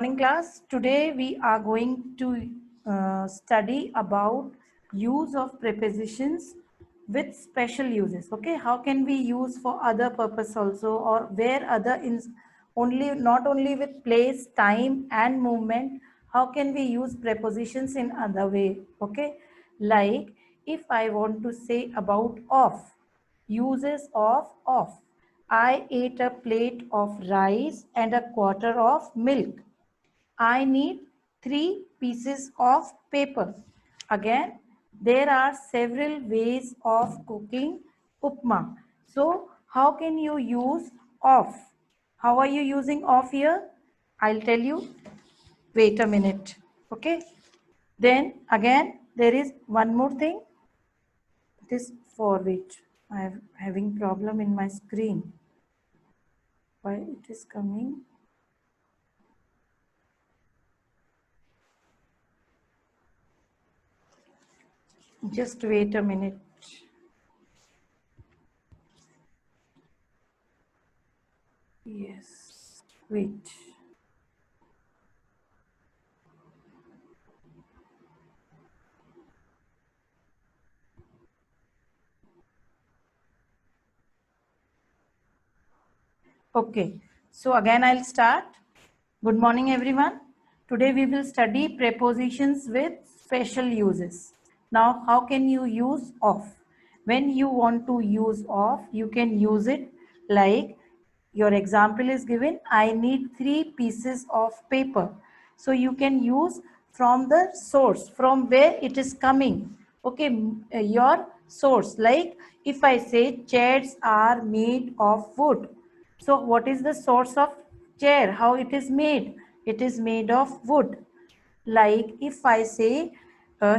Morning class. Today we are going to study about use of prepositions with special uses. Okay, how can we use for other purpose also, or where other in only not only with place, time and movement. How can we use prepositions in other way? Okay, like if I want to say about off, uses of off. I ate a plate of rice and a quarter of milk. I need 3 pieces of paper. Again, there are several ways of cooking upma. So, how can you use of? How are you using of here? I'll tell you. Wait a minute. Okay. Then again, there is one more thing. This for which I am having problem in my screen. Why it is coming? Just wait a minute. Yes, wait. Okay, so again I'll start. Good morning everyone. Today we will study prepositions with special uses. Now how can you use of? When you want to use of, you can use it like your example is given, I need 3 pieces of paper. So you can use from the source, from where it is coming. Okay, your source. Like if I say chairs are made of wood. So what is the source of chair? How it is made? It is made of wood. Like if I say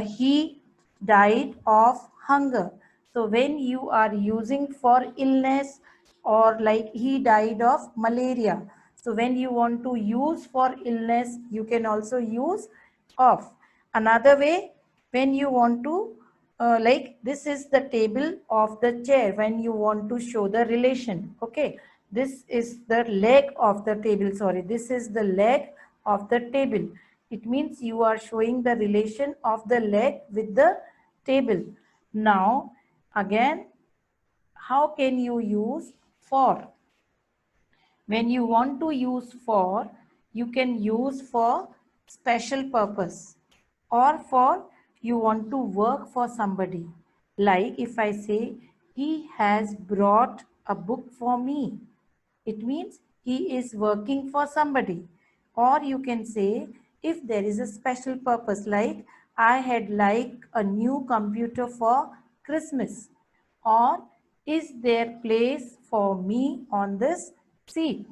he died of hunger. So when you are using for illness, or like he died of malaria. So when you want to use for illness, you can also use of. Another way, when you want to like this is the table of the chair, when you want to show the relation. Okay, this is the leg of the table, sorry, this is the leg of the table. It means you are showing the relation of the leg with the table. Now again, how can you use for? When you want to use for, you can use for special purpose, or for you want to work for somebody. Like if I say, he has brought a book for me. It means he is working for somebody. Or you can say, if there is a special purpose, like I had like a new computer for Christmas. Or is there place for me on this seat?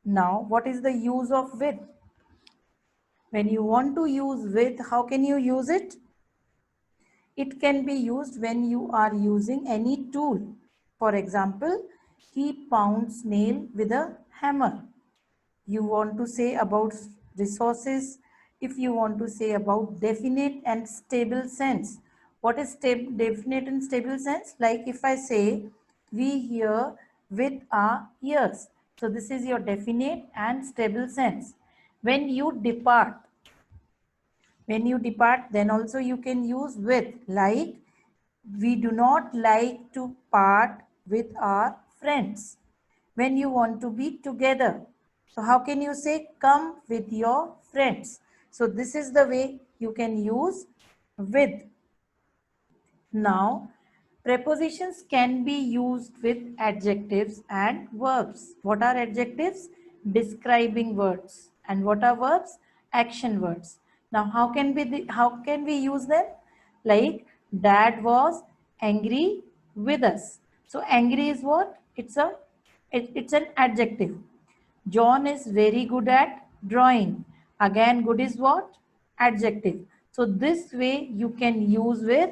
Now, what is the use of with? When you want to use with, how can you use it? It can be used when you are using any tool. For example, he pounds nail with a hammer. You want to say about resources. If you want to say about definite and stable sense. What is definite and stable sense? Like if I say, we hear with our ears. So this is your definite and stable sense. When you depart, then also you can use with. Like we do not like to part with our friends. When you want to be together, so how can you say come with your friends? So this is the way you can use with. Now prepositions can be used with adjectives and verbs. What are adjectives? Describing words. And what are verbs? Action words. Now how can we use them? Like dad was angry with us. So angry is what? It's an adjective. John is very good at drawing. Again, good is what? Adjective. So this way you can use with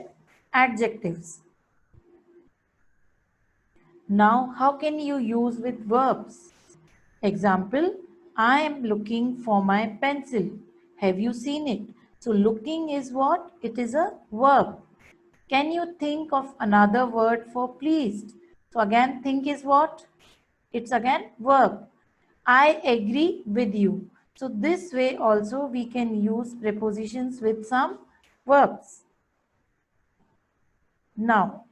adjectives. Now, how can you use with verbs? Example, I am looking for my pencil. Have you seen it? So looking is what? It is a verb. Can you think of another word for pleased? So again, think is what? It's again verb. I agree with you. So this way also we can use prepositions with some verbs. Now,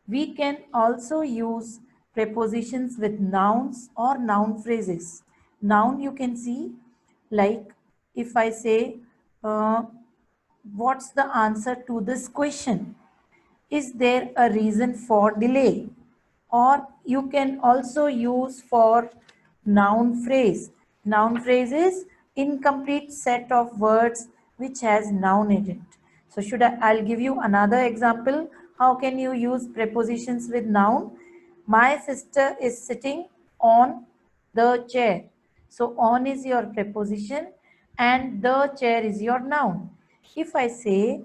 we can also use prepositions with nouns or noun phrases. Noun you can see, like if I say, what's the answer to this question? Is there a reason for delay? Or you can also use for noun phrase. Noun phrase is incomplete set of words which has noun in it. So I'll give you another example. How can you use prepositions with noun? My sister is sitting on the chair. So on is your preposition and the chair is your noun. If I say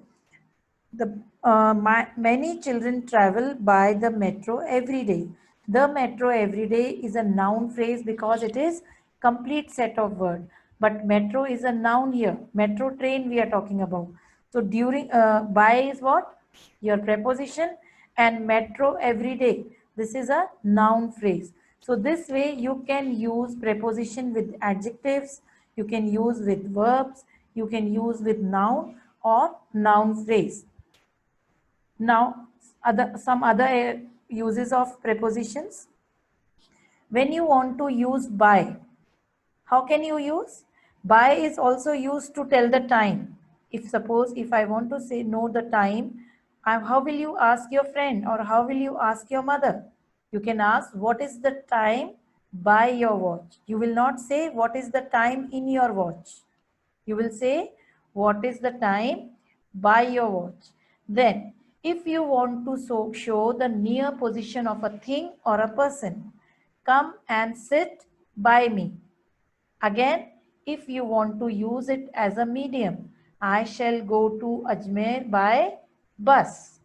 many children travel by the metro every day. The metro every day is a noun phrase because it is complete set of word. But metro is a noun here. Metro train we are talking about. So during by is what? Your preposition, and metro every day. This is a noun phrase. So this way you can use preposition with adjectives. You can use with verbs. You can use with noun or noun phrase. Now, some other uses of prepositions. When you want to use by, how can you use? By is also used to tell the time. If suppose if I want to say know the time, how will you ask your friend or how will you ask your mother? You can ask what is the time by your watch. You will not say what is the time in your watch. You will say what is the time by your watch. Then if you want to show the near position of a thing or a person, come and sit by me. Again, if you want to use it as a medium, I shall go to Ajmer by bus.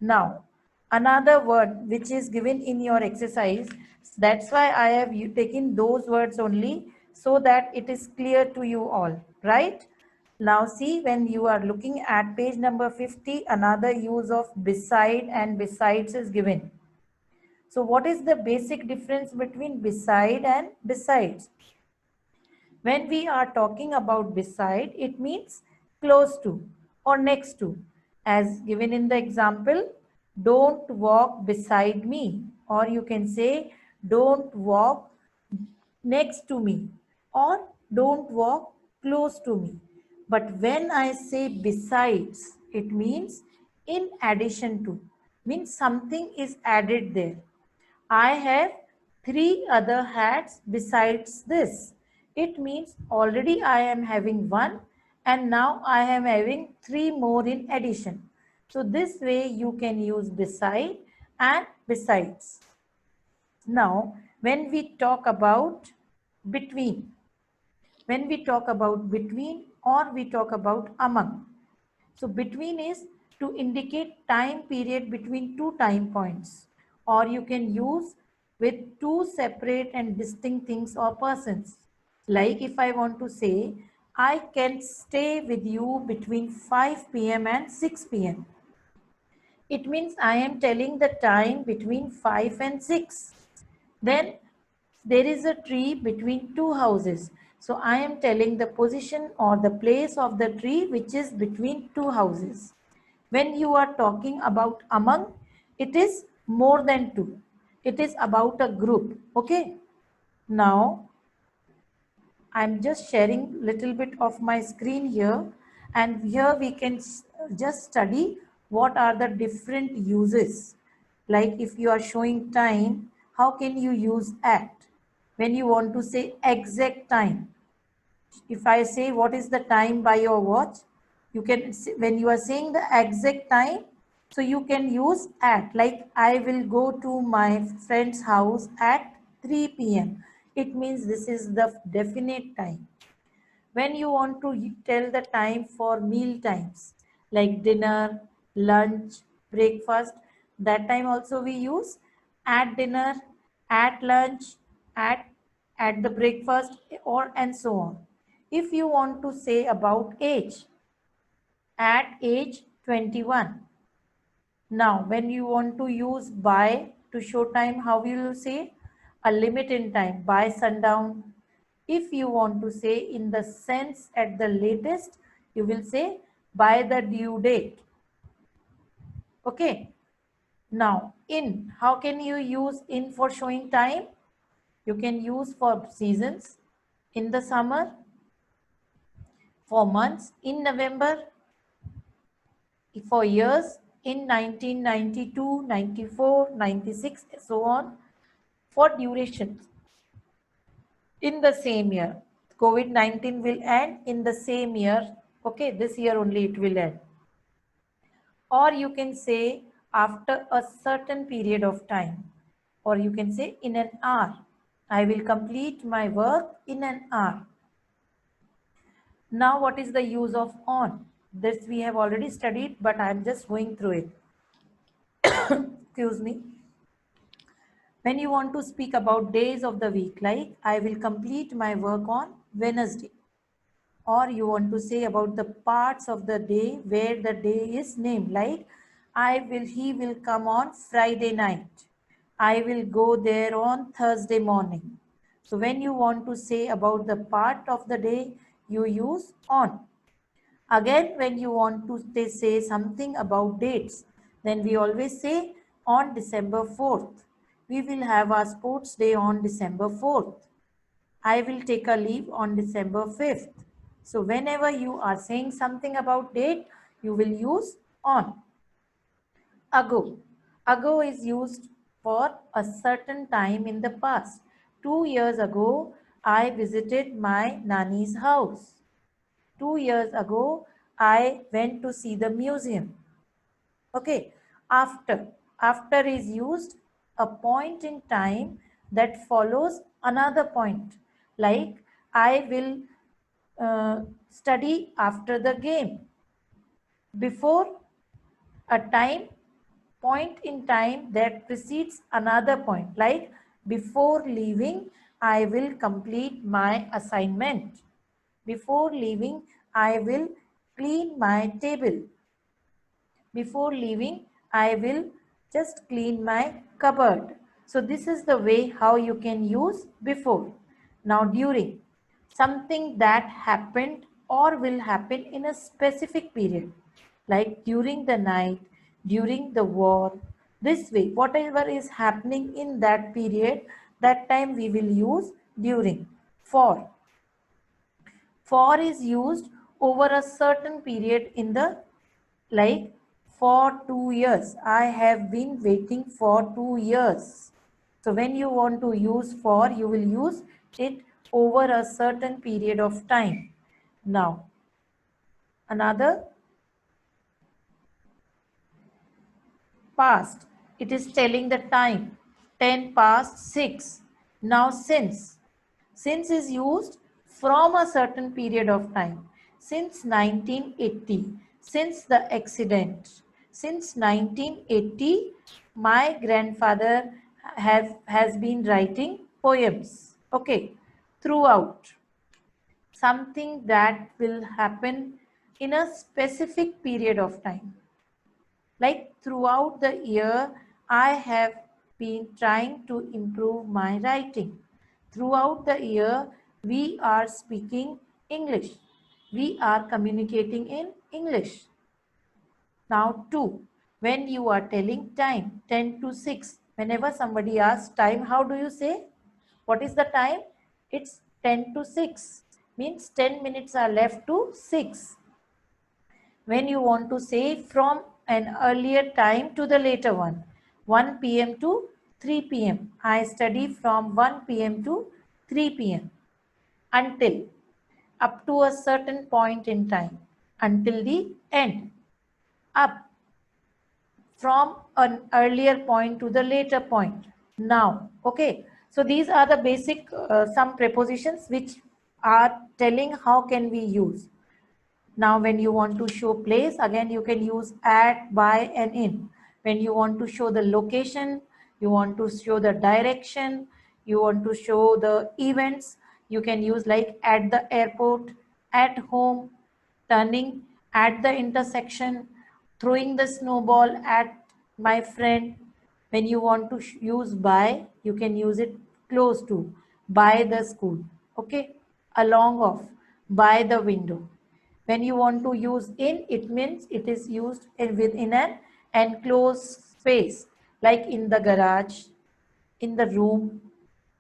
Now, another word which is given in your exercise, that's why I have taken those words only so that it is clear to you all, right? Now see, when you are looking at page number 50, another use of beside and besides is given. So what is the basic difference between beside and besides? When we are talking about beside, it means close to or next to. As given in the example, don't walk beside me. Or you can say, don't walk next to me. Or don't walk close to me. But when I say besides, it means in addition to. Means something is added there. I have 3 other hats besides this. It means already I am having 1 and now I am having 3 more in addition. So this way you can use beside and besides. Now when we talk about between, or we talk about among. So between is to indicate time period between 2 time points, or you can use with 2 separate and distinct things or persons. Like if I want to say, I can stay with you between 5 p.m. and 6 p.m. It means I am telling the time between 5 and 6. Then there is a tree between 2 houses. So I am telling the position or the place of the tree which is between 2 houses. When you are talking about among, it is more than 2. It is about a group. Okay. Now I'm just sharing little bit of my screen here, and here we can just study what are the different uses. Like if you are showing time, how can you use at? When you want to say exact time, if I say what is the time by your watch, you can, when you are saying the exact time, so you can use at, like I will go to my friend's house at 3 p.m. It means this is the definite time. When you want to tell the time for meal times, like dinner, lunch, breakfast, that time also we use at dinner, at lunch, at at the breakfast, or and so on. If you want to say about age, at age 21. Now, when you want to use by to show time, how will you say? A limit in time, by sundown, If you want to say in the sense at the latest, you will say by the due date. Okay. Now, in, how can you use in for showing time? You can use for seasons, in the summer, for months, in November, for years, in 1992, 94, 96, so on, for durations, in the same year. COVID-19 will end in the same year. Okay, this year only it will end. Or you can say after a certain period of time. Or you can say in an hour. I will complete my work in an hour. Now, what is the use of on? This we have already studied, but I am just going through it. Excuse me. When you want to speak about days of the week, like I will complete my work on Wednesday. Or you want to say about the parts of the day where the day is named, like he will come on Friday night. I will go there on Thursday morning. So when you want to say about the part of the day, you use on. Again, when you want to say something about dates, then we always say on December 4th. We will have our sports day on December 4th. I will take a leave on December 5th. So whenever you are saying something about date, you will use on. Ago. Ago is used for a certain time in the past. 2 years ago, I visited my Nani's house. 2 years ago, I went to see the museum. Okay, after. After is used a point in time that follows another point. Like, I will study after the game. Before, a time, point in time that precedes another point. Like, before leaving, I will complete my assignment. Before leaving, I will clean my table. Before leaving, I will just clean my cupboard. So this is the way how you can use before. Now during, something that happened or will happen in a specific period, like during the night, during the war. This way, whatever is happening in that period, that time we will use during. For is used over a certain period in the, like, for 2 years. I have been waiting for 2 years. So when you want to use for, you will use it over a certain period of time. Now, another, past. It is telling the time. 10 past 6. Now since. Since is used from a certain period of time. Since 1980. Since the accident. Since 1980, my grandfather has been writing poems. Okay. Throughout. Something that will happen in a specific period of time. Like throughout the year, I have been trying to improve my writing. Throughout the year, we are speaking English. We are communicating in English. Now, two, when you are telling time, 10 to 6, whenever somebody asks time, how do you say? What is the time? It's 10 to 6. Means 10 minutes are left to 6. When you want to say from an earlier time to the later one, 1 p.m. to 3 p.m. I study from 1 p.m. to 3 p.m. until, up to a certain point in time, until the end, up, from an earlier point to the later point. Now, okay. So these are the basic some prepositions which are telling how can we use. Now, when you want to show place, again, you can use at, by, and in. When you want to show the location, you want to show the direction, you want to show the events, you can use like at the airport, at home, turning, at the intersection, throwing the snowball at my friend. When you want to use by, you can use it close to, by the school. Okay. along of, by the window. When you want to use in, it means it is used within an enclosed space, like in the garage, in the room.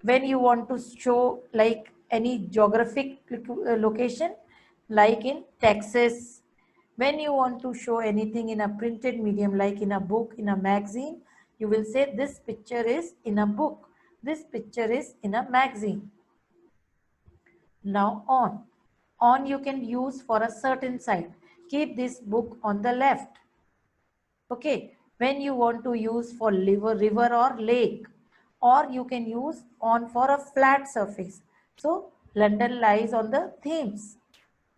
When you want to show like any geographic location, like in Texas. When you want to show anything in a printed medium, like in a book, in a magazine, you will say this picture is in a book, this picture is in a magazine. Now on you can use for a certain side. Keep this book on the left. Okay, when you want to use for river or lake, or you can use on for a flat surface. So London lies on the Thames.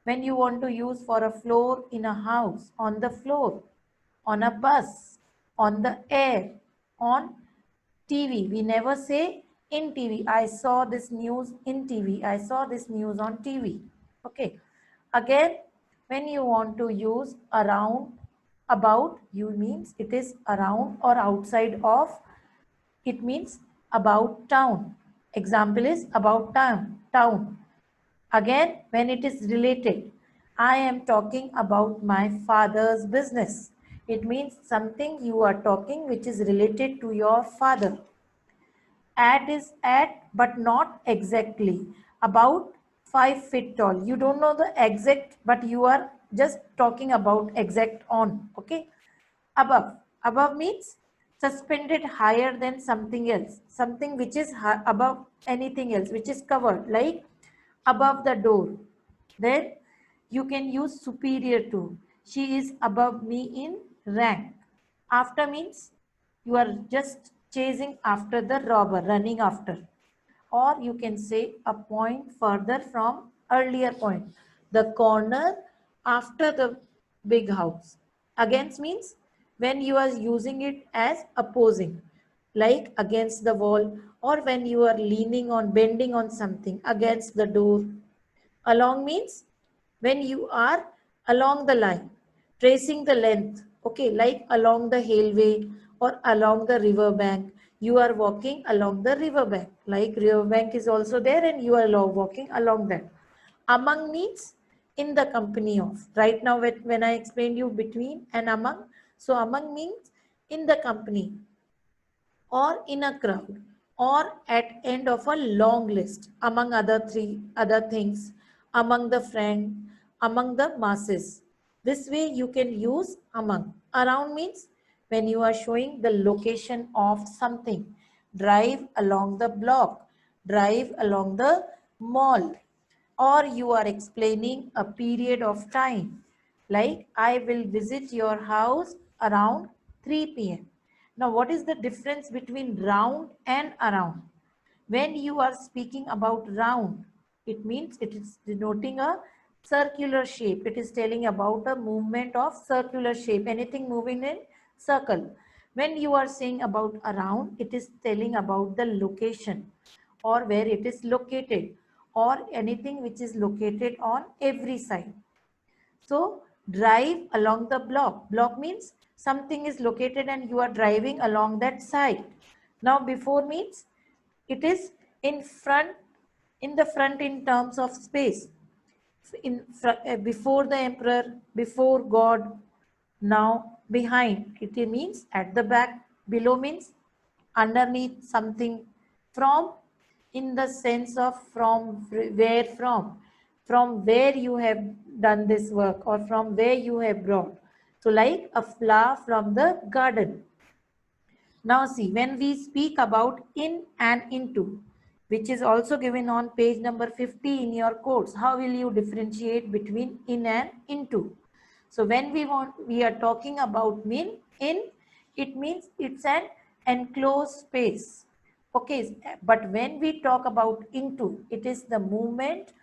When you want to use for a floor in a house, on the floor, on a bus, on the air, on TV. We never say in TV. I saw this news in TV. I saw this news on TV. Okay. Again, when you want to use around, about, you means it is around or outside of, it means about town. Example is about town. Again, when it is related, I am talking about my father's business. It means something you are talking which is related to your father. At is at, but not exactly. About 5 feet tall. You don't know the exact, but you are just talking about exact on. Okay. Above. Above means suspended higher than something else. Something which is above anything else, which is covered, like above the door. Then you can use superior to. She is above me in rank. After means you are just chasing after the robber, running after. Or you can say a point further from earlier point. The corner after the big house. Against means when you are using it as opposing, like against the wall, or when you are leaning on, bending on something, against the door. Along means when you are along the line, tracing the length, okay, like along the hillway or along the river bank. You are walking along the river bank, like river bank is also there and you are walking along that. Among means in the company of. Right now when I explained you between and among, so among means in the company or in a crowd or at end of a long list, among other things, among the friend, among the masses. This way you can use among. Around means when you are showing the location of something. Drive along the block, drive along the mall, or you are explaining a period of time, like I will visit your house around 3 p.m. Now, what is the difference between round and around? When you are speaking about round, it means it is denoting a circular shape. It is telling about a movement of circular shape, anything moving in circle. When you are saying about around, it is telling about the location or where it is located or anything which is located on every side. So drive along the block. Block means something is located and you are driving along that side. Now before means it is in front, in the front in terms of space. Before the emperor, before God. Now behind, it means at the back. Below means underneath something. From, in the sense of from, where from where you have done this work or from where you have brought. So like a flower from the garden. Now see, when we speak about in and into, which is also given on page number 50 in your course, how will you differentiate between in and into? So when we are talking about in, it means it's an enclosed space. Okay, but when we talk about into, it is the movement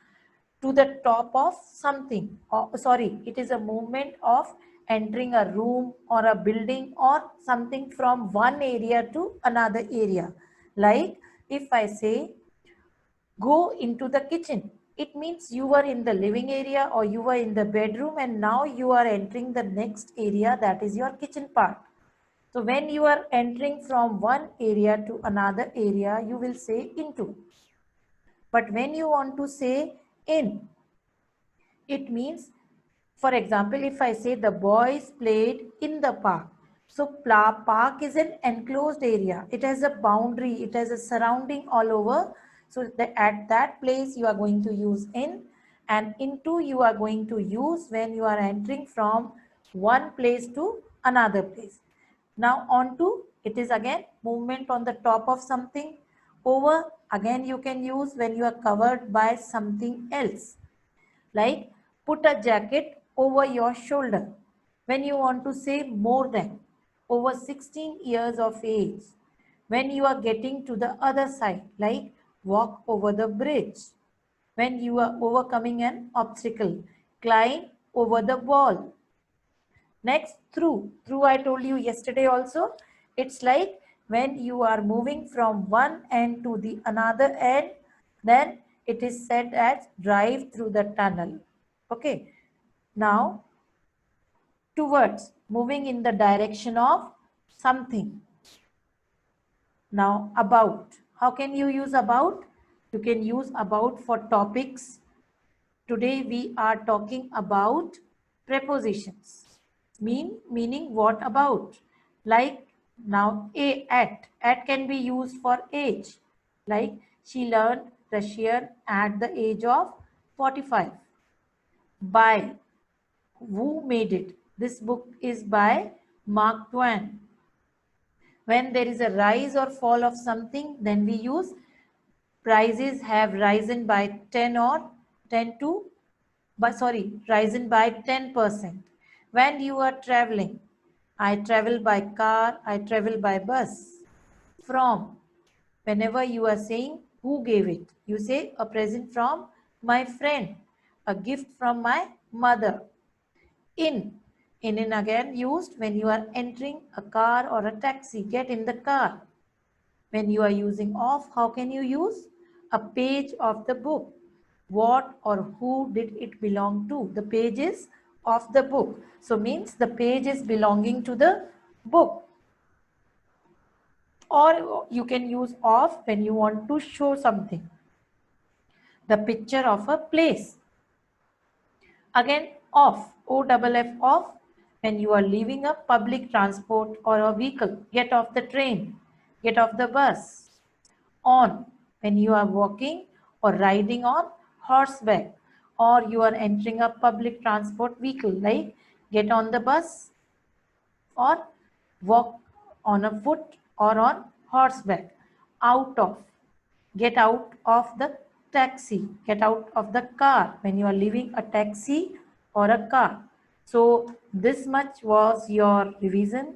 to the top of something. Sorry, it is a movement of entering a room or a building or something from one area to another area. Like if I say go into the kitchen, it means you were in the living area or you were in the bedroom and now you are entering the next area, that is your kitchen part. So when you are entering from one area to another area, you will say into. But when you want to say In. It means, for example, if I say the boys played in the park. So park is an enclosed area. It has a boundary. It has a surrounding all over. So at that place you are going to use in, and into you are going to use when you are entering from one place to another place. Now on to, it is again movement on the top of something. Over, again you can use when you are covered by something else. Like put a jacket over your shoulder. When you want to say more than, over 16 years of age. When you are getting to the other side, like walk over the bridge. When you are overcoming an obstacle, climb over the wall. Next, through. Through I told you yesterday also. It's like when you are moving from one end to the another end, then it is said as drive through the tunnel. Okay. Now, towards, moving in the direction of something. Now, about. How can you use about? You can use about for topics. Today we are talking about prepositions. Meaning what about? Like now at can be used for age. Like she learned Russian at the age of 45. By, who made it? This book is by Mark Twain. When there is a rise or fall of something, then we use prices have risen by 10 or 10 to, risen by 10%. When you are traveling, I travel by car, I travel by bus. From, whenever you are saying who gave it, you say a present from my friend, a gift from my mother. In, in again used when you are entering a car or a taxi, get in the car. When you are using of, how can you use? A page of the book. What or who did it belong to? The page is of the book. So means the page is belonging to the book. Or you can use of when you want to show something. The picture of a place. Again, off, O-double-F, off, when you are leaving a public transport or a vehicle. Get off the train, get off the bus. On, when you are walking or riding on horseback, or you are entering a public transport vehicle, like get on the bus or walk on a foot or on horseback. Out of, get out of the taxi, get out of the car when you are leaving a taxi or a car. So this much was your revision.